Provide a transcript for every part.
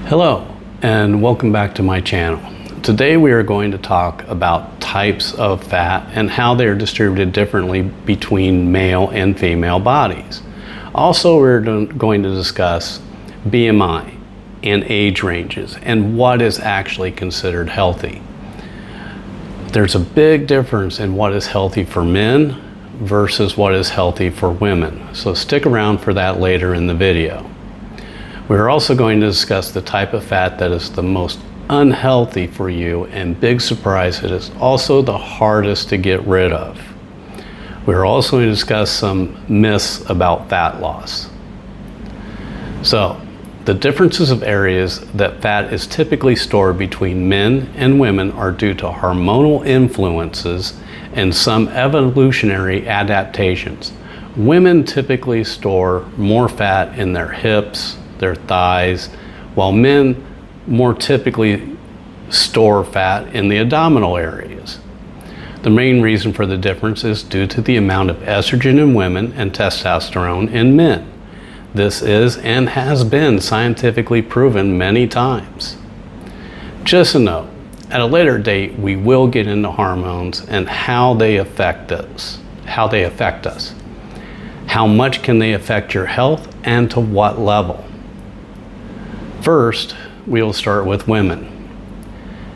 Hello, and welcome back to my channel. Today we are going to talk about types of fat and how they are distributed differently between male and female bodies. Also, we're going to discuss BMI and age ranges and what is actually considered healthy. There's a big difference in what is healthy for men versus what is healthy for women. So stick around for that later in the video. We're also going to discuss the type of fat that is the most unhealthy for you, and big surprise, it is also the hardest to get rid of. We're also going to discuss some myths about fat loss. So, the differences of areas that fat is typically stored between men and women are due to hormonal influences and some evolutionary adaptations. Women typically store more fat in their hips, their thighs, while men more typically store fat in the abdominal areas. The main reason for the difference is due to the amount of estrogen in women and testosterone in men. This is and has been scientifically proven many times. Just a note, at a later date we will get into hormones and how they affect us. How much can they affect your health and to what level? First, we will start with women.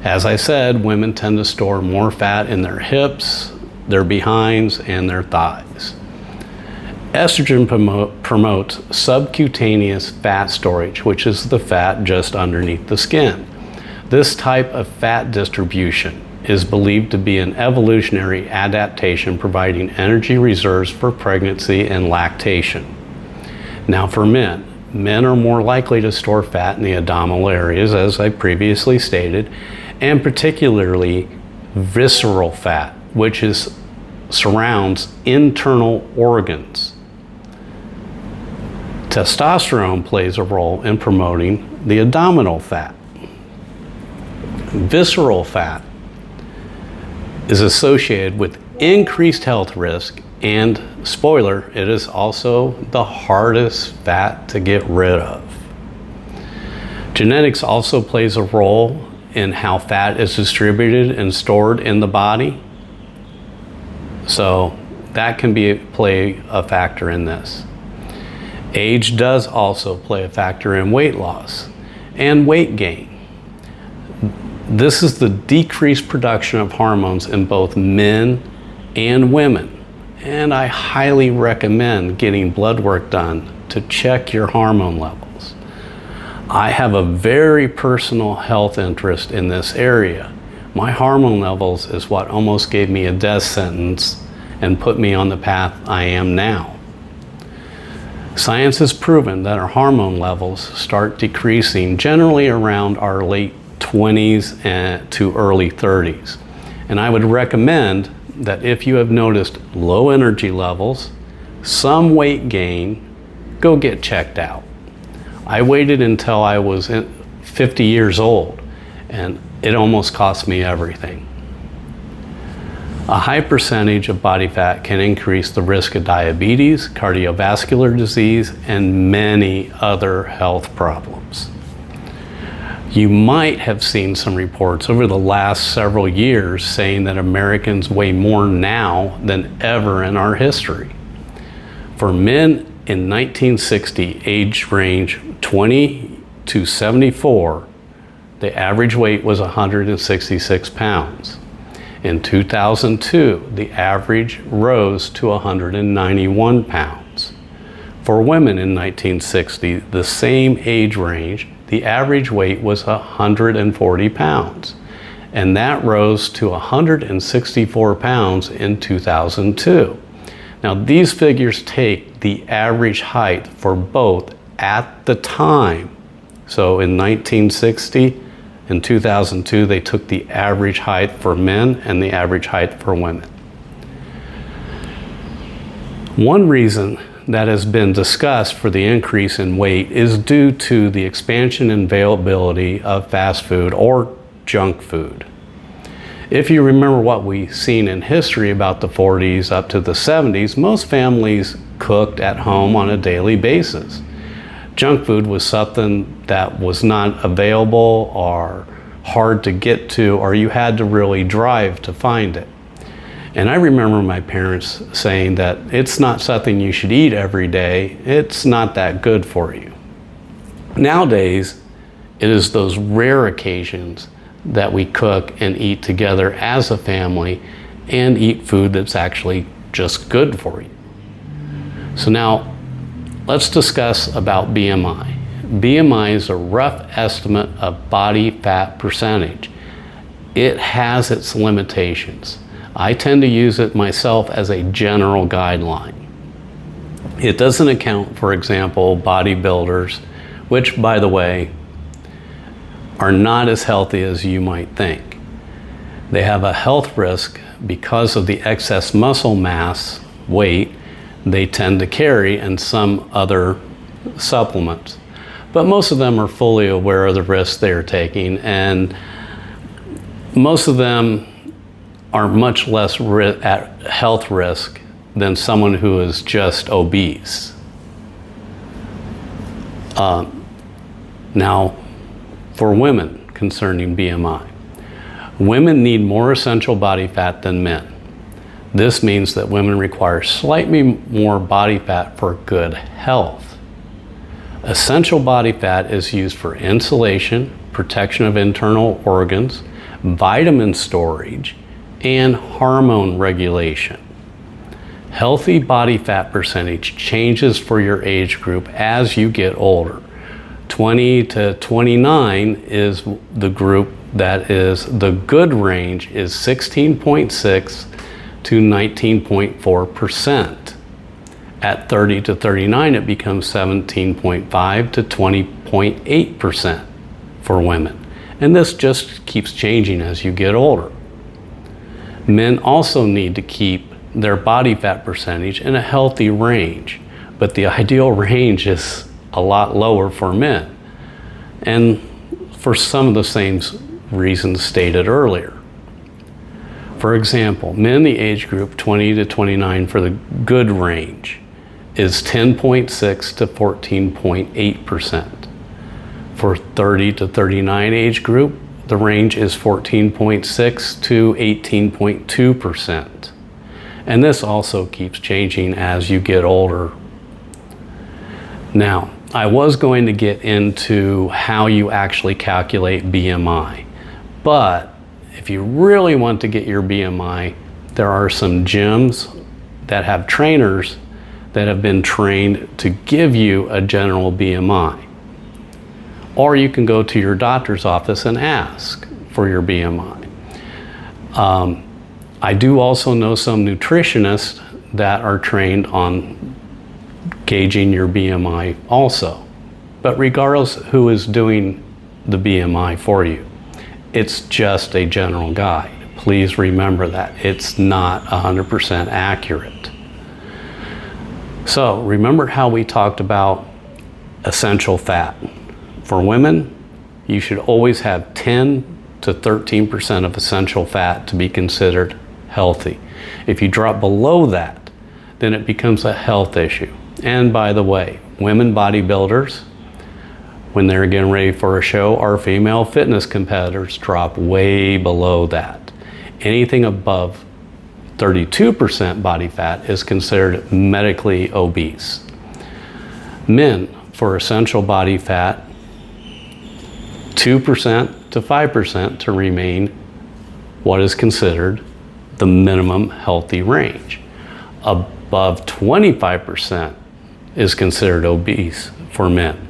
As I said, women tend to store more fat in their hips, their behinds, and their thighs. Estrogen promotes subcutaneous fat storage, which is the fat just underneath the skin. This type of fat distribution is believed to be an evolutionary adaptation providing energy reserves for pregnancy and lactation. Now for men are more likely to store fat in the abdominal areas, as I previously stated, and particularly visceral fat, which surrounds internal organs. Testosterone plays a role in promoting the abdominal fat. Visceral fat is associated with increased health risk, and spoiler, it is also the hardest fat to get rid of. Genetics also plays a role in how fat is distributed and stored in the body, so that can play a factor in this. Age does also play a factor in weight loss and weight gain. This is the decreased production of hormones in both men and women. And I highly recommend getting blood work done to check your hormone levels. I have a very personal health interest in this area. My hormone levels is what almost gave me a death sentence and put me on the path I am now. Science has proven that our hormone levels start decreasing generally around our late 20s to early 30s. And I would recommend that if you have noticed low energy levels, some weight gain, go get checked out. I waited until I was 50 years old, and it almost cost me everything. A high percentage of body fat can increase the risk of diabetes, cardiovascular disease, and many other health problems. You might have seen some reports over the last several years saying that Americans weigh more now than ever in our history. For men in 1960, age range 20 to 74, the average weight was 166 pounds. In 2002, the average rose to 191 pounds. For women in 1960, the same age range, the average weight was 140 pounds, and that rose to 164 pounds in 2002. Now these figures take the average height for both at the time. So in 1960 and 2002, they took the average height for men and the average height for women. One reason that has been discussed for the increase in weight is due to the expansion and availability of fast food or junk food. If you remember what we've seen in history about the 40s up to the 70s, most families cooked at home on a daily basis. Junk food was something that was not available or hard to get to, or you had to really drive to find it. And I remember my parents saying that it's not something you should eat every day. It's not that good for you. Nowadays, it is those rare occasions that we cook and eat together as a family and eat food that's actually just good for you. So now, let's discuss about BMI. BMI is a rough estimate of body fat percentage. It has its limitations. I tend to use it myself as a general guideline. It doesn't account, for example, bodybuilders, which, by the way, are not as healthy as you might think. They have a health risk because of the excess muscle mass, weight, they tend to carry, and some other supplements. But most of them are fully aware of the risks they are taking, and most of them are much less at health risk than someone who is just obese. Now, for women concerning BMI, women need more essential body fat than men. This means that women require slightly more body fat for good health. Essential body fat is used for insulation, protection of internal organs, vitamin storage, and hormone regulation. Healthy body fat percentage changes for your age group as you get older. 20 to 29 is the group that is the good range is 16.6 to 19.4%. At 30 to 39, it becomes 17.5 to 20.8% for women. And this just keeps changing as you get older. Men also need to keep their body fat percentage in a healthy range, but the ideal range is a lot lower for men, and for some of the same reasons stated earlier. For example, men in the age group 20 to 29 for the good range is 10.6 to 14.8%. For 30 to 39 age group, the range is 14.6 to 18.2%. And this also keeps changing as you get older. Now, I was going to get into how you actually calculate BMI, but if you really want to get your BMI, there are some gyms that have trainers that have been trained to give you a general BMI. Or you can go to your doctor's office and ask for your BMI. I do also know some nutritionists that are trained on gauging your BMI also. But regardless who is doing the BMI for you, it's just a general guide. Please remember that. It's not 100% accurate. So remember how we talked about essential fat. For women, you should always have 10 to 13% of essential fat to be considered healthy. If you drop below that, then it becomes a health issue. And by the way, women bodybuilders, when they're getting ready for a show, our female fitness competitors drop way below that. Anything above 32% body fat is considered medically obese. Men, for essential body fat, 2% to 5% to remain what is considered the minimum healthy range. Above 25% is considered obese for men.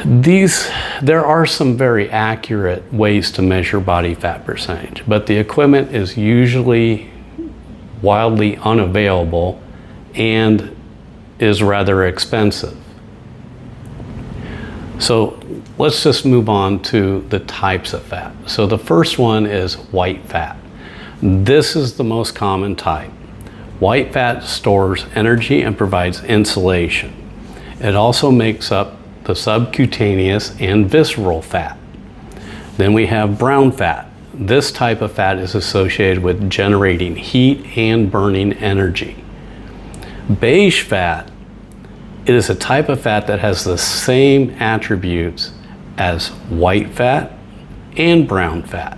There are some very accurate ways to measure body fat percentage, but the equipment is usually wildly unavailable and is rather expensive. So let's just move on to the types of fat. So the first one is white fat. This is the most common type. White fat stores energy and provides insulation. It also makes up the subcutaneous and visceral fat. Then we have brown fat. This type of fat is associated with generating heat and burning energy. Beige fat It is a type of fat that has the same attributes as white fat and brown fat,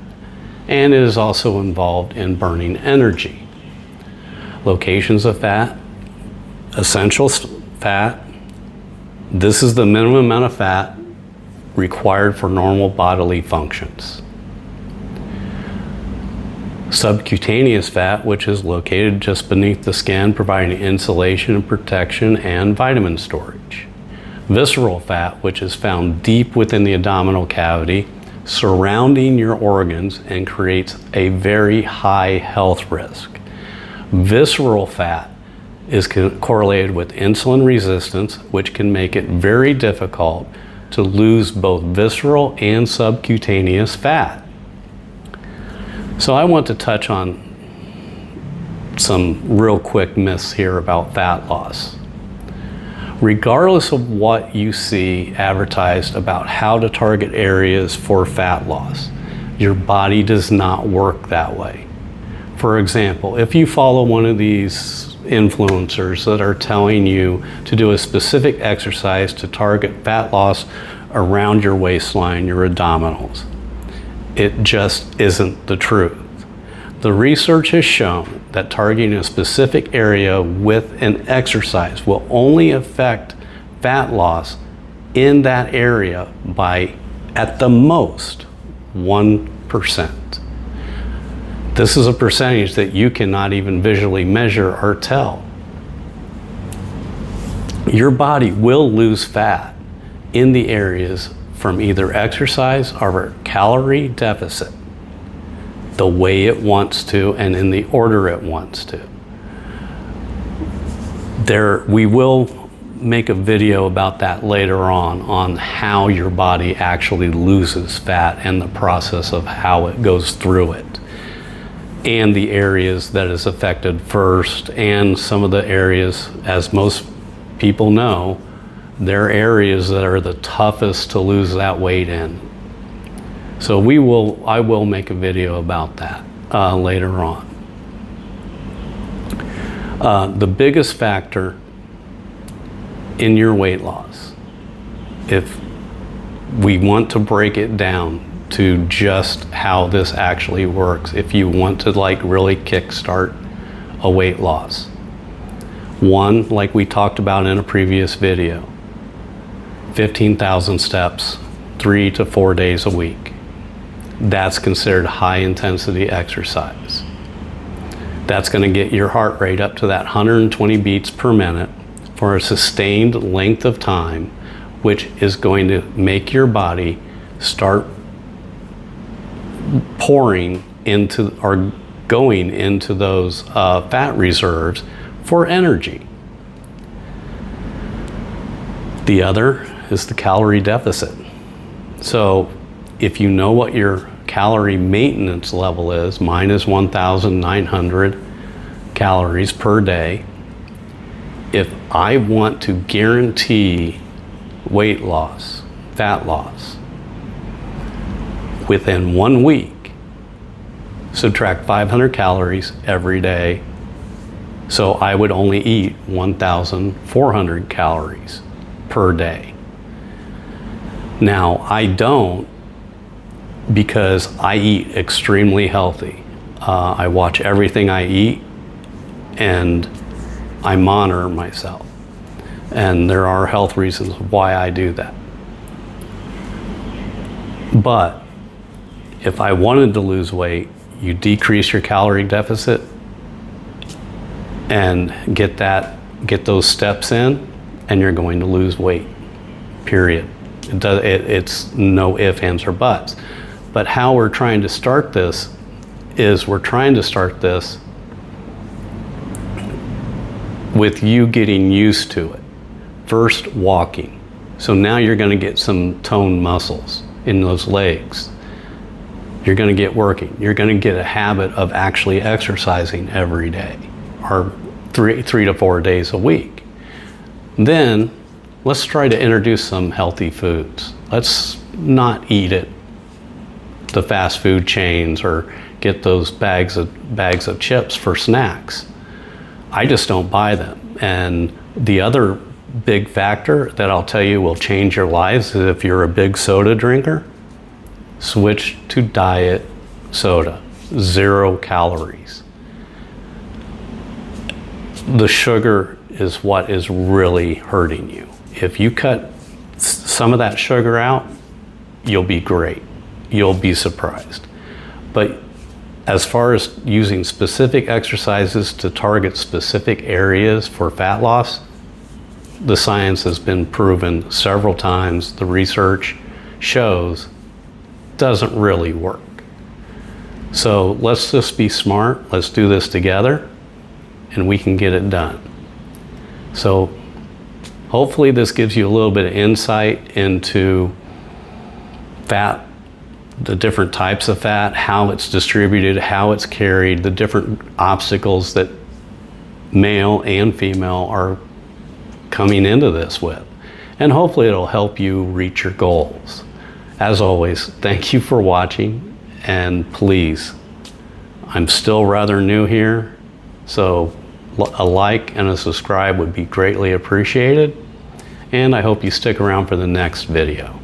and it is also involved in burning energy. Locations of fat, essential fat. This is the minimum amount of fat required for normal bodily functions. Subcutaneous fat, which is located just beneath the skin, providing insulation and protection and vitamin storage. Visceral fat, which is found deep within the abdominal cavity, surrounding your organs, and creates a very high health risk. Visceral fat is correlated with insulin resistance, which can make it very difficult to lose both visceral and subcutaneous fat. So I want to touch on some real quick myths here about fat loss. Regardless of what you see advertised about how to target areas for fat loss, your body does not work that way. For example, if you follow one of these influencers that are telling you to do a specific exercise to target fat loss around your waistline, your abdominals, it just isn't the truth. The research has shown that targeting a specific area with an exercise will only affect fat loss in that area by, at the most, 1%. This is a percentage that you cannot even visually measure or tell. Your body will lose fat in the areas from either exercise or calorie deficit, the way it wants to and in the order it wants to. We will make a video about that later on how your body actually loses fat and the process of how it goes through it, and the areas that is affected first, and some of the areas, as most people know, they're areas that are the toughest to lose that weight in. So I will make a video about that later on. The biggest factor in your weight loss, if we want to break it down to just how this actually works, if you want to really kickstart a weight loss, one, like we talked about in a previous video, 15,000 steps, 3 to 4 days a week. That's considered high intensity exercise. That's going to get your heart rate up to that 120 beats per minute for a sustained length of time, which is going to make your body start pouring into or going into those fat reserves for energy. The other is the calorie deficit. So if you know what your calorie maintenance level is, mine is 1,900 calories per day. If I want to guarantee weight loss, fat loss, within 1 week, subtract 500 calories every day. So I would only eat 1,400 calories per day. Now, I don't, because I eat extremely healthy. I watch everything I eat and I monitor myself. And there are health reasons why I do that. But if I wanted to lose weight, you decrease your calorie deficit and get those steps in, and you're going to lose weight, period. It's no ifs, ands, or buts. But how we're trying to start this is we're trying to start this with you getting used to it. First, walking. So now you're going to get some toned muscles in those legs. You're going to get working. You're going to get a habit of actually exercising every day, or three to 4 days a week. Then let's try to introduce some healthy foods. Let's not eat at the fast food chains or get those bags of chips for snacks. I just don't buy them. And the other big factor that I'll tell you will change your lives is if you're a big soda drinker, switch to diet soda, 0 calories. The sugar is what is really hurting you. If you cut some of that sugar out, you'll be great. You'll be surprised. But as far as using specific exercises to target specific areas for fat loss, the science has been proven several times. The research shows doesn't really work. So let's just be smart. Let's do this together and we can get it done. So hopefully this gives you a little bit of insight into fat, the different types of fat, how it's distributed, how it's carried, the different obstacles that male and female are coming into this with. And hopefully it'll help you reach your goals. As always, thank you for watching, and please, I'm still rather new here, so a like and a subscribe would be greatly appreciated, and I hope you stick around for the next video.